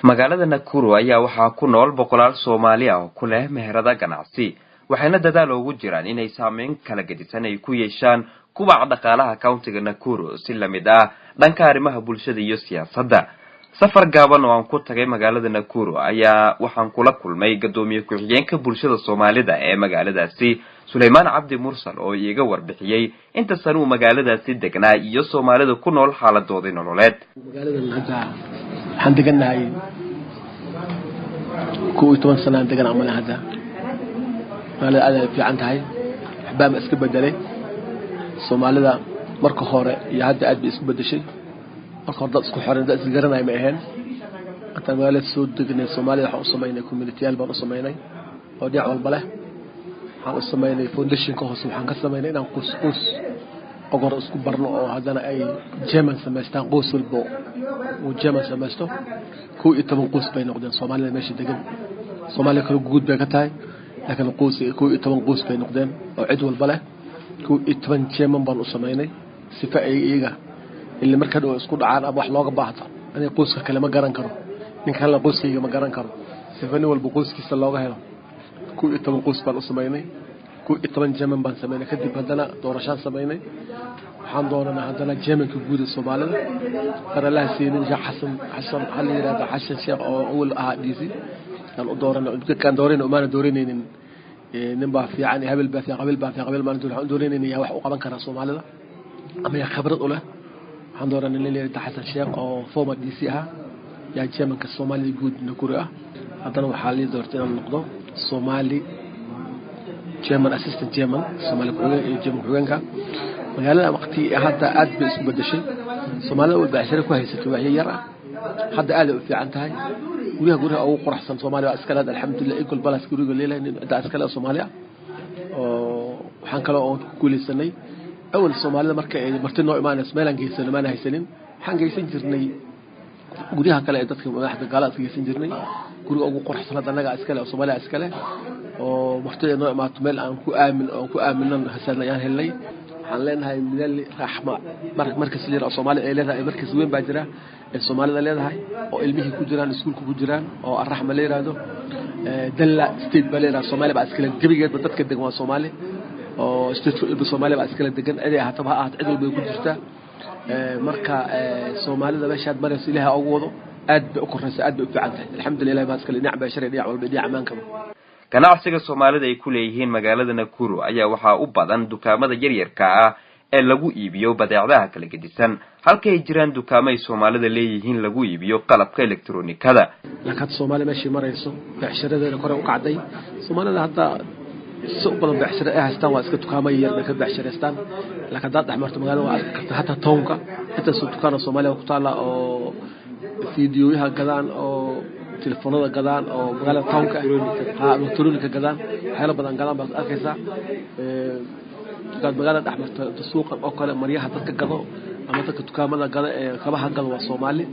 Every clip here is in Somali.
magaalada Nakuru ayaa waxaa ku nool boqolaal Soomaali ah oo ku leh meherada ganacsi waxayna dadaal ugu jiraan inay saameyn kala gedisan ay ku yeeshaan kubaca dhaqaalaha countiga Nakuru si la mid ah dhanka arrimaha bulshada iyo siyaasadda. safar gaaban oo aan ku tagay magaalada Nakuru ayaa waxaan kula kulmay gadoomiye ku-xigeenka bulshada Soomaalida ee magaaladaasi Suleymaan Cabdi Mursal oo iyaga warbixiyay inta sano magaaladaasi degnaa iyo Soomaalida ku nool xaaladooda nololeed. waxaan deganahay 12 sano degan amal hada magaalada aad ay fiican tahay xabaam iska bedelay Soomaalida marka hore iyo hadda aad bay isku bedeshay marka hore dad isku xiran dad is garanay ma ahayn inta magaalada soo degnay Soomaalida waxa u sameeynay community-yaal baan u sameeynay oo dhinac walba leh waxaan u sameeynay foundation ka hoos waxaan ka sameeynay inaan qoys ogor isku barno oo hadana ay German samaystaan qoys walba oo German samaysto ku itaban qoys bay noqdeen Soomaalida meesha degan Soomaaliya kala guud bay ka tahay laakiin qoys ku itaban qoys bay noqdeen oo cid walba leh ku itaban German baan u sameeynay sifa ay iyaga ilaa marka dhow isku dhacaan wax looga baahdo inay qoyska kale ma garan karo ninka la qoyskiisa ma garan karo sifa ni walba qoyskiisa looga helo ku itaban qoys baan u sameeynay ku itaban German baan sameeynay kadib hadana doorashaan sameeynay waxaan doonana hadana German ka guud Soomaalida qaralaha siinay Xasan xalli yiraahdo Xasan Sheekh oo awal ah DC kan u doorana kan doorina uma doorinaynin nin baa fiican habel baa fiican qabil ma doorinaynin yaa wax u qaban kara Soomaalida ama ya khibrad u leh waxaan doonana nin leeyahay Xasan Sheekh oo former DC ah yaa German ka Soomaalida guud Nakuru ah hadana waxa la doortay inuu noqdo Somali German assistant German Somali ku-xigeenka magaalada waqti hadda aad bay isku bedeshay Soomaalida oo baashir ku haysatay wax yar ah hadda aad u fiican tahay guriga ugu quruxsan Soomaalida askala alxamdulillah equal balance guriga leeyahay inta askala Soomaaliya oo waxaan kale oo ku guuleysanay awal Soomaalida marka ay martino imaanayso meelan geysan ma haysanin waxaan geysan jirnay guriga kale ee dadka madaxda gaalada geysan jirnay guriga ugu quruxsan anaga askala Soomaaliya askala oo martida noo imaato meel aan ku aaminan hasanayaan helay waxaan leenahay midal raxma markas leeyahay Soomaaliya ay leedahay markas weyn baa jira ee Soomaalida leedahay oo ilmihii ku jiraan iskuulka ku jiraan oo raxma leeyahay dalla state baa leedahay Soomaaliya baa iskala gabigeed dadka degan waa Soomaali oo state Soomaaliya baa iskala degan ay hataba aad cid walba ku jirta marka Soomaalida meesha marayso Ilaahay ugu wado aad bay u koraysaa aad bay u fiican tahay alxamdulillah baa iskala dhinac baa shariic walba dhinac amaanka ganacsiga Soomaalida ay ku leeyihiin magaalada Nakuru ayaa waxa u badan dukaamada yaryarka ah ee lagu iibiyo badeecadaha kala gedisan halka ay jiraan dukaamay Soomaalida leeyihiin lagu iibiyo qalabka elektaroonikada laakiin Soomaaliya meeshii marayso beecsharadana kor u kacday Soomaalida hadda soo badan beecshara ay haystaan waa iska dukaamay yar ka beecshareystaan laakiin dad dhaxmarto magaalada waa iska hatta townka inta soo dukaana Soomaaliya ku taala oo fiidiyoyaha gadaan oo telefoonada gadaan oo magaalada townka elektaroonika gadaan waxyaalo badan gadaan baa arkaysa dad magaalada dhaxmarto suuqa oo kale maryaha dadka gado ama dadka dukaamada gada ee kabaha gado waa Soomaali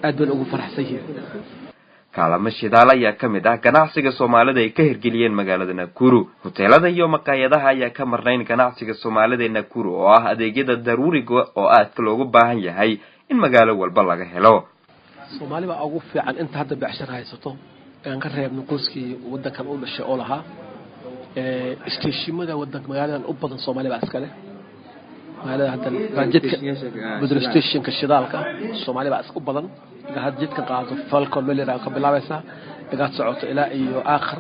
aad baan ugu faraxsan yahay kaalmo shidaal ayaa ka mid ah ganacsiga Soomaalida ay ka hirgeliyeen magaalada Nakuru hoteelada iyo maqaayadaha ayaa ka marnayn ganacsiga Soomaalida ee Nakuru oo ah adeegyada daruuriga oo aad loogu baahan yahay in magaalo walba laga helo Soomaaliya ugu fiican inta hadda beecshar haysato aan ka reebno qoyskii wadankan u dhashay oo lahaa isteeshimada wadanka magaalada u badan Soomaaliya iskale magaalada hadda budgetka budget stationka shidaalka Soomaaliya isku badan budgetka qaado falcon meelira ka bilaabaysa iga socoto ilaa iyo aakhir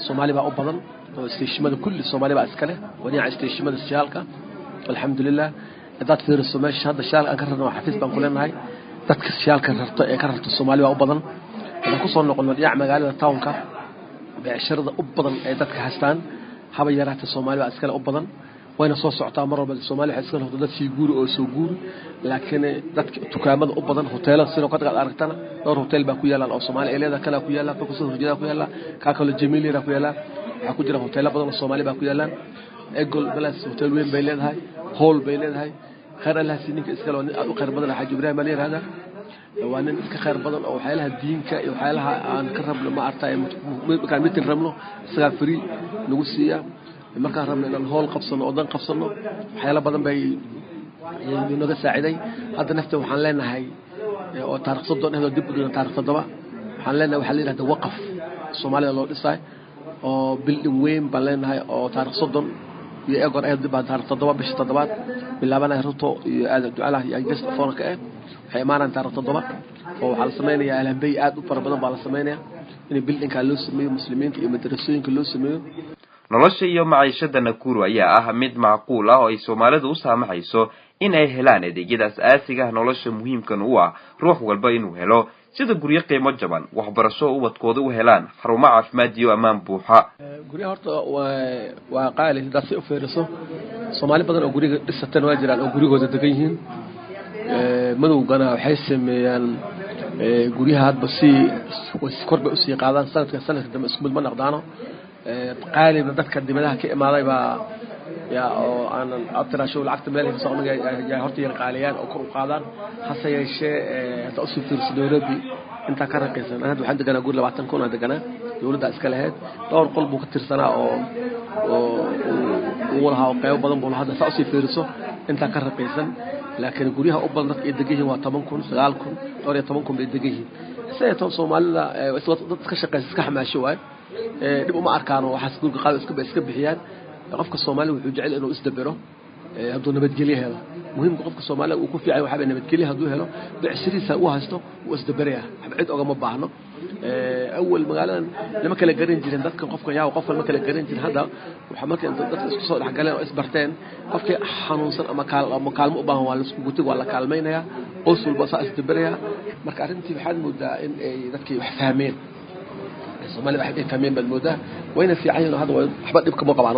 Soomaaliya u badan oo isteeshimada kulli Soomaaliya iskale waniya isteeshimada shidaalka alxamdulillah dad fiirso meesha hadda shidaal aan ka rabno xafiis baan ku leenahay dadka shidaalka rarto ee ka rarto Soomaaliya u badan waxaan ku soo noqon dhinac magaalada townka beecsharada u badan ee dadka haystaan haba yaraata Soomaaliya iskale u badan wayna soo socotaa mar walba Soomaaliya iskale noqdo dad sii guur oo soo guur laakiin dadka dukaamada u badan hoteelada sidoo kale aragtana dhowr hotel baa ku yaalan oo Soomaaliya ay leedahay kala ku yaala ka soo horjeeda ku yaala ka kale Jamiilira ku yaala waxa ku jira hoteelo badan oo Soomaaliya baa ku yaalan Eagle Palace hotel weyn bay leedahay hall bay leedahay khayr Allah siinka iskale oo aad u khayr badan Xaaj Ibraahim Ali raada waa nin iska khayr badan oo waxyaalaha diinka iyo waxyaalaha aan ka rabno ma artay markaan mitin rabno isaga free lagu siiya markaan rabno inaan hool qabsano oo dan qabsano waxyaalaha badan bay naga saaciday hadda nafta waxaan leenahay oo taariikh 3 dib u taariikh 7 waxaan leenahay waxa la yiraahdo waqaf Soomaalida loo dhisay oo building weyn baan leenahay oo taariikh 30 iyo eegor ay dib taariikh 7 bisha 7 bilaabana ruto iyo aad ducalaha iyo gest foonka waxay imaanaan taariikh 7 oo waxa la sameeyaa alambay aad u fara badan baa la sameeyaa in buildingka loo sameeyo muslimiinta iyo madrasooyinka loo sameeyo nolosha iyo maciishada Nakuru ayaa ah mid macquul ah oo ay Soomaalidu u saamaxayso in ay helaan adeegyada asaasiga ah nolosha muhiimkan u ah ruux walba inuu helo sida guryo qiimo jaban waxbarasho u wadkooda u helaan xarumo caafimaad iyo ammaan buuxa guryaha horta waa qaali dadka u feeriso Soomaali badan oo guriga dhisatan waa jiraan oo gurigooda degan yihiin madowgana waxay sameeyaan guryaha hadba si korba u sii qaadaan sanadka dambe isku mid ma noqdaano qaaliba dadka dibadaha ka imaaday baa yaa oo aan atrasho lacagta meel ka socdo yaa horta yar qaaliyaan oo kor u qaadaan hase yeeshee ta usoo fiirso Nairobi inta ka raqiisan hadda waxaan deganaa guri 20 kun deganaa dawladda iska lahayd dhowr qol buu ka tirsanaa oo walaha qayb badan buu hadda saa usoo fiirso inta ka raqiisan laakiin guryaha u badan dadka degan waa 10 kun 9 kun 10 kun bay degan yihiin sayto Soomaalida dadka shaqaysta iska xamaasho waay dib uma arkaano waxa iskuulka qaad iska bixiyaan qofka Soomaali wuxuu jecel inuu isdabiro haduu nabadgelyo helo muhiimka qofka Soomaali uu ku fiican waxa nabadgelyo haduu helo biciriisa uu haysto uu isdabiraya cid oga ma baahno awal magaaladan lama kala garan jirin dadka qofka yaa qofka lama kala garan jirin hada waxa markay dadka isku soo dhaxgaleen oo isbarteen qofka xanuunsan ama kaalmo u baahan waa la isku gutay waa la kaalmeynaya qoys walba saa isdabiraya marka arintii waxaad moodaa in ay dadkii wax fahmeen Soomaali waxa ay fahmeen balmooda wayna fiican hada waxba dibka ma qabaan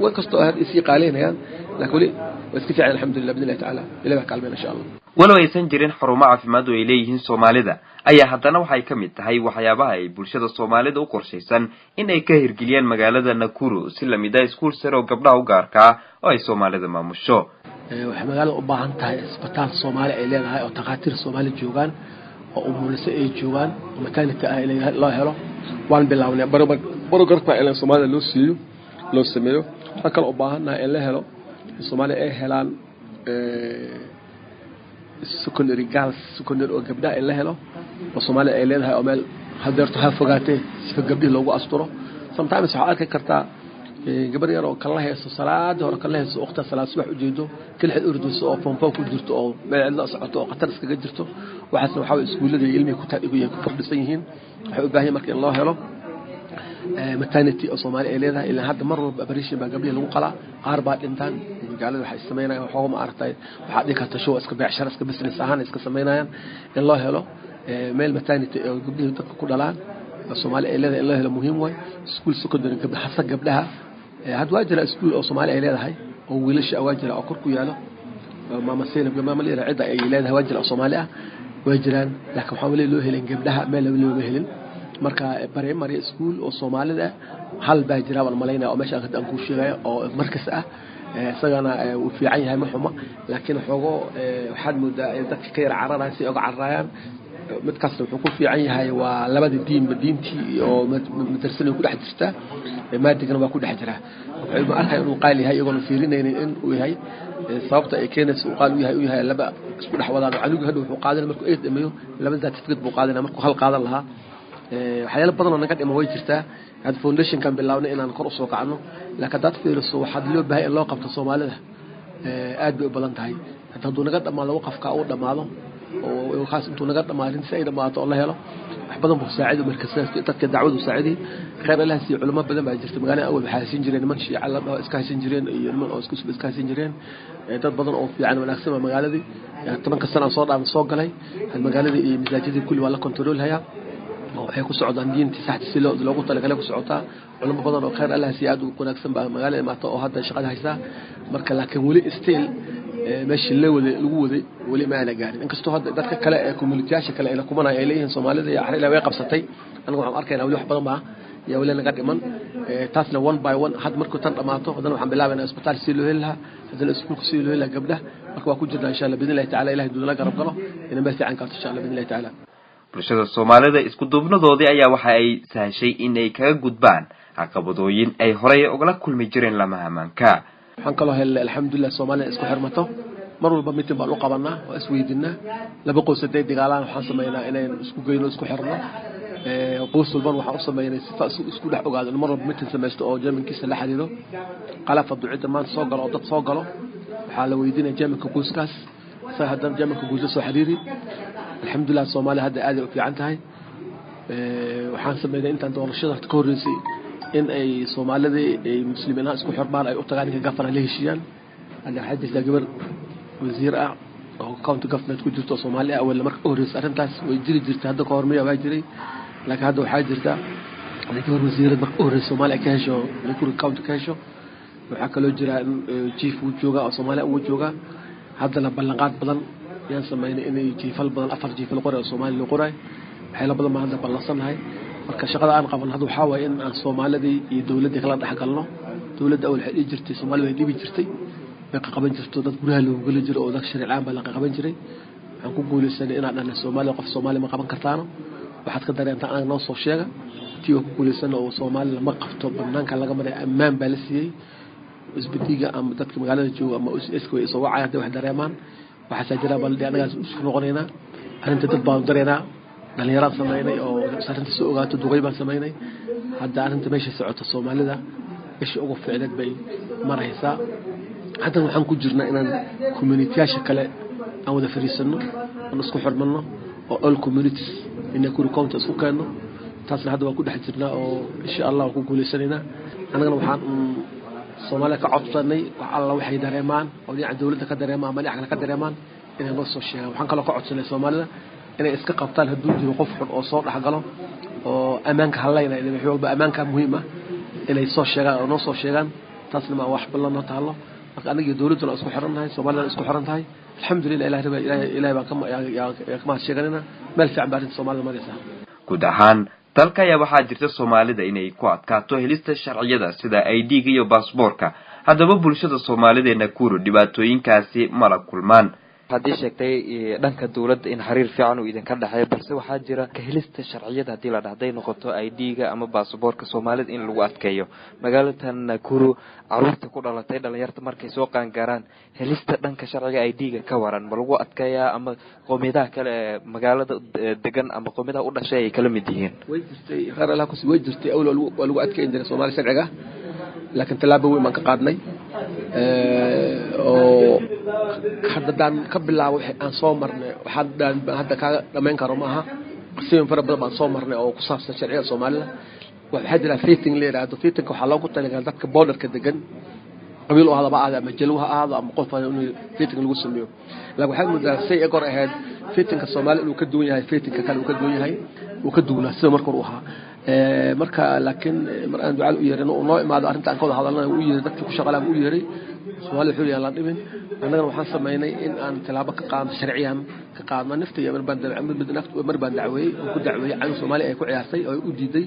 way kasto aad isii qaaleenayaan laakiin iska fiican alxamdulillah billahi ta'ala ilaahay kaalmeena insha Allah walaw aysan jirin xarumo caafimaad oo ay leeyihiin Soomaalida ayaa haddana waxay ka mid tahay waxyaabaha ay bulshada Soomaalida u qorshaysan in ay ka hirgeliyaan magaalada Nakuru si la mid ah iskuul sare oo gabdhaha u gaarka ah oo ay Soomaalida maamusho waxa magaalada u baahan tahay isbitaal Soomaali ay leedahay oo takhaatiir Soomaali joogan oo umuliso ay joogan maternity ah ilaa loo helo waan bilawnay borogarka ilaa Soomaalida loo sameeyo halka u baahanaa in la helo Soomaali ay helaan secondary girls secondary oo gabdhaha ay la helo oo Soomaali ay leedahay oo meel hadeerto ha fogaatay si gabdhaha loogu asturo sometimes waxa arki kartaa gabar yar oo kala hayso salaad hore kala hayso waqti salaad subax u jeedo kala xid urdiso oo pompo ku jirto oo meel la socoto oo qatar iskaga jirto waxa iskuulada ilmiga ku taadiyo ku fadhisan yihiin waxa u baahan markii loo helo maternity oo Soomaali ay leedahay ilaa hadda mar walba operation baa gabdhaha lagu qalaa qaar baa dhintaan magaalada waxay sameeyaan waxa ma aragtay waxa dhig karta show iska beecshar iska business ahaan iska sameeyaan in loo helo meel maternity oo gabdhaha dadka ku dhalaan Soomaali ay leedahay in loo helo muhiim way school secondary gabdhaha had waajira iskuul oo Soomaali ay leedahay oo wiilasha waajira oo kor ku yaalo maama Seenab maama leeyahay cid ay leedahay waajira Soomaali ah waajiraan laakiin waxa wali loo helin gabdhaha meel loo helin marka primary school oo Soomaalida hal baa jira wal malayna oo meesha aan ku sheegay oo markas ah isagana uu fiican yahay ma xumo laakiin xogo waxaad moodaa dadka ka yar cararayaan si uga cararayaan mid kasta wuxuu ku fiican yahay waa labada diintii oo madrasada ku dhex jirta maadigana waa ku dhex jira wuxuu arkay inuu qaali yahay iyagoon fiirinaynin in uu yahay sababta ay keenayso uu qaali yahay laba isku dhex wadaan anigu hadda wuxuu qaadan markuu eed dhameeyo labada certificate buu qaadanaa markuu hal qaadan lahaa waxyaalo badan oo naga dhimo way jirtaa had foundation kan bilawnay inaan kor u soo kacno laakiin dad fiiriso waxa loo baahay in loo qabto Soomaalida aad bay u badan tahay hadduu naga dhamaado waqafka uu dhamaado oo khaas intuu naga dhamaarin si ay dhamaato oo la helo wax badan buu saacido markaas dadka dacwadu saaciday khayr Allah si culimo badan baa jirta magaalada awal waxa haysan jireen man shiica la dhaho iska haysan jireen iyo man oo iska haysan jireen dad badan oo fiican wanaagsan magaaladii 10 sano soo galay magaaladii iyo masaajidii kulli waa la control haya waxay ku socdaan diintii saxda si loogu talagalay ku socotaa culimo badan oo khayr Allah si aad u wanaagsan baa magaalada maanta oo hadda shaqada haysa marka laakiin wali still meeshii lagu waday wali ma ana gaarin inkastoo hadda dadka kale ee community-yaasha kale ay kumanay ay leeyihiin Soomaalida iyo axriila way qabsatay anigu waxaan arkaynaa wali wax badan baa iyo wali naga dhiman taasna one by one had markuu tan dhamaato hadana waxaan bilaabaynaa isbitaal si loo helaha hadana iskuulka si loo helaha gabdhaha marka waa ku jirnaa insha Allah bidilaahi ta'ala ilaahay dudala garab galo inaan baa fiican ka insha Allah bidilaahi ta'ala bulshada Soomaalida isku duubnadoodii ayaa waxa ay sahashay in ay kaga gudbaan caqabadooyin ay horay uga kulmi jireen lama amaanka waxaan kaloo helay alxamdulillah Soomaalida isku xirmato mar walba mitin baan u qabanaa oo isweydiinaa laba qoys haday dagaalaan waxaan sameeynaa inaan isku geyno isku xirno qoys walban waxa u sameeyay sifa isku dhex ogaado mar walba mid sameeysto oo Germankiisa la xiriiro qalaf ducida maan soo galo oo dad soo galo waxa la weydiinay Germanka qoyskaas hadan Germanka qoys soo xiriiri alxamdulillah Soomaaliya hadda aad u fiican tahay waxaan sameeyay intaan doorashada ka horeysay in ay Soomaalida ay muslimiinta isku xirmaan ay u tagaan gafar la heshiiyaan ana xadiisa gabar wasiir ah oo county government ku jirto Soomaaliya awal markii horeysay arintaas way jiri jirtay hadda ka hormaya waa jiray laakiin hadda waxa jirta gabar wasiir markii horeysay Soomaaliya ka hesho lagu county ka hesho waxa kale jira chief uu jooga oo Soomaaliya uu jooga hadda la ballanqaad badan yaan sameeyay inay jiifal badan afar jiifal qoray oo Soomaaliya qoray waxay la badan ma hadda ballasanahay marka shaqada aan qaban hadda waxa way in aan Soomaalida iyo dawladda kala dhaxgalno dawladda awal xidhi jirtay Soomaaliya way dhibi jirtay way qaban jirtay dad guriga loo gali jiray oo dad sharci baa la qaban jiray waxaan ku guuleysanay in aan dhana Soomaaliya qof Soomaaliya ma qaban kartaano waxaad ka dareentaa aan noo soo sheega tii ku guuleysan oo Soomaaliya ma qabto banaanka laga maray ammaan baa la siiyay isbitiga ama dadka magaalada jooga ama isku way soo wacay wax dareemaan waxa jira bal anaga isku noqonayna arinta dad baan dareena dhalinyarada sameeynay oo sarinta soo ogaato duqay baan sameeynay hadda arinta meesha socoto Soomaalida ish ugu ficilad bay maraysa hadda waxaan ku jirnaa inaan community-yaasha kale aan wada fariisano aan isku xirmano oo all communities inay ku county isku keeno taasna hadda waan ku dhex jirnaa oo insha Allah ku guuleysanayna anagana waxaan Soomaaliya ka codsanay wax alla waxay dareemaan oo dhinaca dawladda ka dareemaan ama dhinaca ka dareemaan inay noo soo sheegaan waxaan kala ka codsanay Soomaalida inay iska qabtaan hadduu jiro qof xun oo soo dhaxgalo oo amaanka halayna inay wax walba amaanka muhiim ah inay soo sheegaan oo noo soo sheegaan taasna ma wax balan noo taalo marka aniga dawladda isku xirannahay Soomaaliya isku xirantahay alxamdulillah ilaahay baan kama sheeganina meel fiican baa Soomaaliya maraysa guud ahaan dalka ayaa waxaa jirta Soomaalida inay ku adkaato helista sharciyada sida ID-ga iyo baasaboorka haddaba bulshada Soomaalida ee Nakuru dhibaatooyinkaasi ma la kulmaan haddii sheegtay dhanka dawladda in xiriir fiican uu idin ka dhaxay balse waxa jira ka helista sharciyada hadii la dhahday noqoto ID-ga ama baasaboorka Soomaalida in lagu adkeeyo magaalada Nakuru caruurta ku dhalatay dhalinyarta markay soo qaan gaaraan helista dhanka sharciga ID-ga ka waran ma lagu adkeeyaa ama qoomiyadaha kale magaalada degan ama qoomiyadaha u dhashay ay kala mid yihiin way jirtay qaar la ku sii way jirtay awal lagu adkeyn jiray Soomaaliya sharciga laakiin talaabo weyn ma ka qaadnay oo haddaan ka bilaabo aan soo marnay waxaan hadda ka dhameyn karo maaha qisooyin fara badan baan soo marnay oo ku saabsan sharciga Soomaaliya waxa jira fitting leeyahay fittingka waxa loogu talagalay dadka borderka degan qabiil oo hadaba aad ama jalwaha aad ama qof inuu fitting lagu sameeyo laakiin waxa muddo say agor ahayd fittingka Soomaaliya uu ka duwan yahay fittingka kale uu ka duwan yahay uu ka duulaa sida markuu ahaa marka laakiin mar aan ducaal u yeerano oo noo imaado arinta aan ka wada hadalnay uu yeeray dadkii ku shaqalaan uu yeeray Soomaaliya wuxuu yahay la dhibin annaga waxaan sameeynay in aan talaabo ka qaadno sharciyan ka qaadno naftiga mar baan dacweeyay oo ku dacweeyay aan Soomaaliya ay ku ciyaartay oo u diiday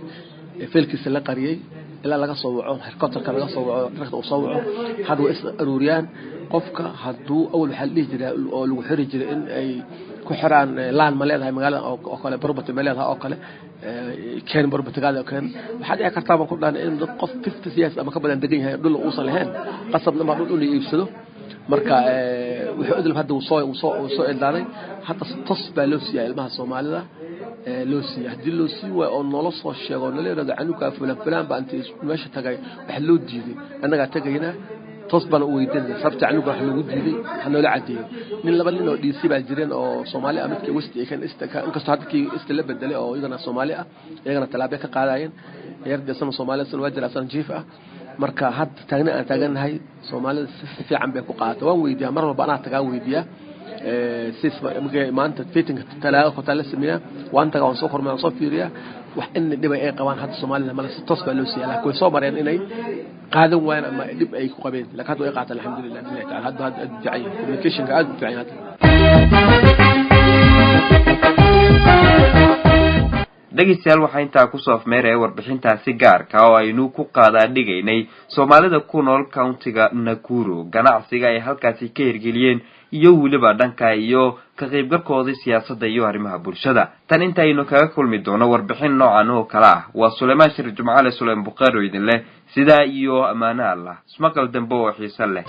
filkiisa la qariyay ilaa laga soo waco helicopterka laga soo waco raqda uu soo waco hadda is aruuriyaan qofka hadduu awal waxa la jiray oo lagu xiri jiray in ay ku xiraan laan ma leedahay magaalada oo kale property ma leedahay oo kale keen property-gaada oo keen waxa dhici kartaa ma ku dhaan in qof 50 siyaas ama ka badan degan yahay dhul uu san lahayn qasabna ma dhul iibsado marka wuxuu idil hadda uu soo ilaalay hadda tos baa loo siiyay ilmaha Soomaalida loo siiyay hadii loo siiyay oo nolol soo sheego naleeyahay canuga fulan baa intii meesha tagay wax loo diiday anaga tagayna tos baan u weydiinay sabta canuga wax lagu diiday waxa loo cadeeyay nin laba nin oo DC baa jireen oo Soomaaliya midka West ay kan istaka inkastoo hadkii la bedelay oo iyagana Soomaaliya iyagana talaabo ka qaadayeen yarda Soomaaliya san wajir asan jiif ah marka had taagna aan taaganahay Soomaalida si fiican bay ku qaato waan weydiyaa mar walba anaa tagaa weydiyaa sisma maanta fitting talaaga ku tala sameeyaa waan tagaa oo soo kormeer soo fiiriyaa wax in dhib ay qabaan hadda Soomaalida ma la tos baa loo siiyay laakiin soo mareen inay qaadan waan ama dhib ay ku qabeen laakiin hadda ay qaataan alxamdulillah hadda jacay communication ka aad u fiican hadda dhageystayaal waxaa intaa ku soo afmeeray warbixintaasi gaarka oo aynu ku qaadaa dhigaynay Soomaalida ku nool countiga Nakuru ganacsiga ay halkaasi ka hirgeliyeen iyo waliba dhanka iyo ka qaybgalkooda siyaasadda iyo arrimaha bulshada tan inta aynu kaga kulmi doono warbixin noocan oo kala ah waa Suleymaan Shir Jumcaale Suleymaan Buqaari idin leh sida iyo amaana Allah ismaqal dambe oo xiiso leh